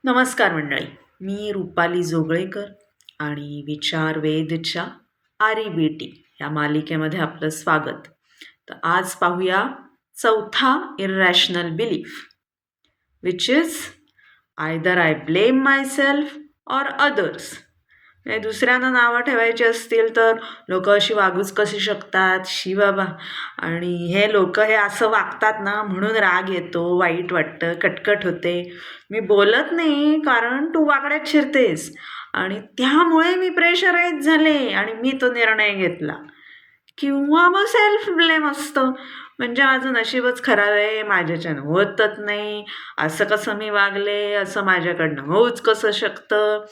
नमस्कार मंडळी. मी रुपाली जोगळेकर आणि विचार वेधच्या आरी बेटी या मालिकेमध्ये आपलं स्वागत. तर आज पाहूया चौथा irrational belief, which is either I blame myself or others. दुसऱ्यांना नावं ठेवायची असतील तर लोक अशी वागूच कशी शकतात, शी बाबा, आणि हे लोक हे असं वागतात ना म्हणून राग येतो, वाईट वाटतं, कटकट होते. मी बोलत नाही कारण तू वाकड्यात शिरतेस आणि त्यामुळे मी प्रेशराईज झाले आणि मी तो निर्णय घेतला. किंवा मग सेल्फ ब्लेम असतं, म्हणजे माझं नशीबच खराब आहे, माझ्याच्यानं होतच नाही, असं कसं मी वागले, असं माझ्याकडनं होऊच कसं शकतं,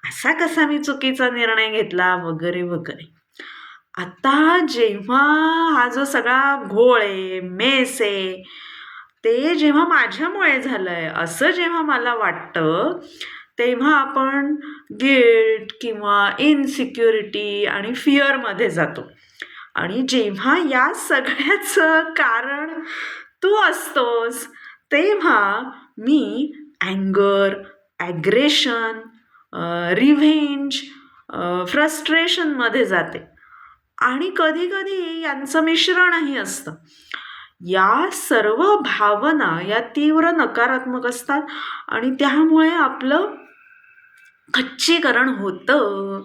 असा कसा मी चुकीचा निर्णय घेतला, वगैरे वगैरे. आता जेव्हा हा जो सगळा घोळ आहे, मेस आहे, ते जेव्हा माझ्यामुळे झालंय असं जेव्हा मला वाटतं, तेव्हा आपण गिल्ट किंवा इनसिक्युरिटी आणि फिअरमध्ये जातो. आणि जेव्हा या सगळ्याचं कारण तू असतोस, तेव्हा मी अँगर, ॲग्रेशन, रिव्हेंज, फ्रस्ट्रेशनमध्ये जाते. आणि कधी कधी यांचं मिश्रणही असतं. या सर्व भावना या तीव्र नकारात्मक असतात आणि त्यामुळे आपलं खच्चीकरण होतं.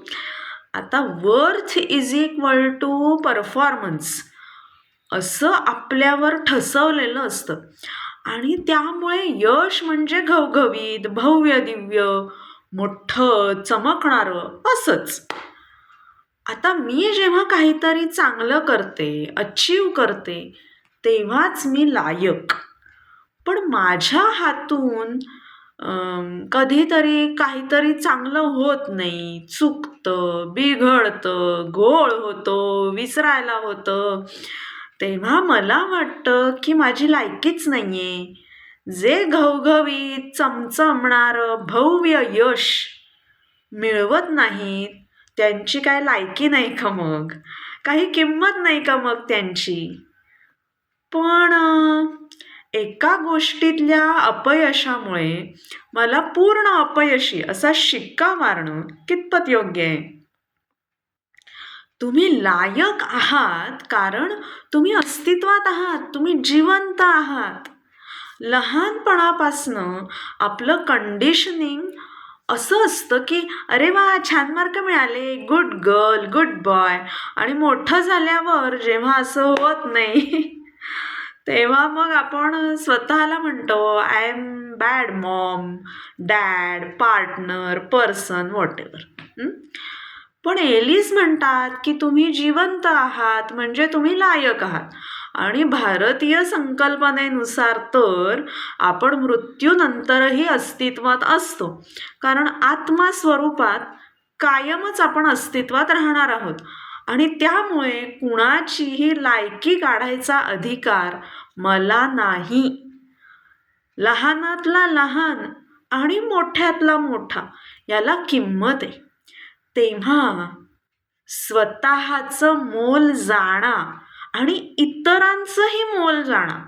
आता worth is equal to performance असं आपल्यावर ठसवलेलं असतं आणि त्यामुळे यश म्हणजे घवघवीत, भव्य, दिव्य, मोठं, चमकणारं असंच. आता मी जेव्हा काहीतरी चांगलं करते, अचीव करते, तेव्हाच मी लायक. पण माझ्या हातून कधीतरी काहीतरी चांगलं होत नाही, चुकतं, बिघडतं, घोळ होतो, विसरायला होतं, तेव्हा मला वाटतं की माझी लायकीच नाहीये. जे घवघवीत, चमचमणारं भव्य यश मिळवत नाहीत, त्यांची काय लायकी नाही का मग? काही किंमत नाही का मग त्यांची? पण एका गोष्टीतल्या अपयशामुळे मला पूर्ण अपयशी असा शिक्का मारणं कितपत योग्य आहे? तुम्ही लायक आहात कारण तुम्ही अस्तित्वात आहात, तुम्ही जिवंत आहात. लहानपणापासनं आपलं कंडिशनिंग असं असतं की अरे वा, छान मार्क मिळाले, गुड गर्ल, गुड बॉय. आणि मोठं झाल्यावर जेव्हा असं होत नाही तेव्हा मग आपण स्वतःला म्हणतो I am bad mom, dad, partner, person, whatever. पण एलिस म्हणतात की तुम्ही जिवंत आहात म्हणजे तुम्ही लायक आहात. आणि भारतीय संकल्पनेनुसार तर आपण मृत्यूनंतरही अस्तित्वात असतो, कारण आत्मा स्वरूपात कायमच आपण अस्तित्वात राहणार आहोत. आणि त्यामुळे कुणाचीही लायकी काढायचा अधिकार मला नाही. लहानातला लहान आणि मोठ्यातला मोठा याला किंमत आहे. तेव्हा स्वतःचं मोल जाणा आणि इतरांचंही मोल जाणा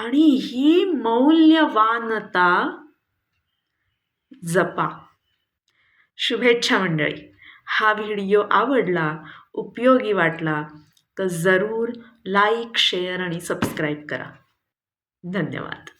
आणि ही मौल्यवानता जपा. शुभेच्छा मंडळी. हा व्हिडिओ आवडला, उपयोगी वाटला तर जरूर लाईक, शेअर आणि सबस्क्राईब करा. धन्यवाद.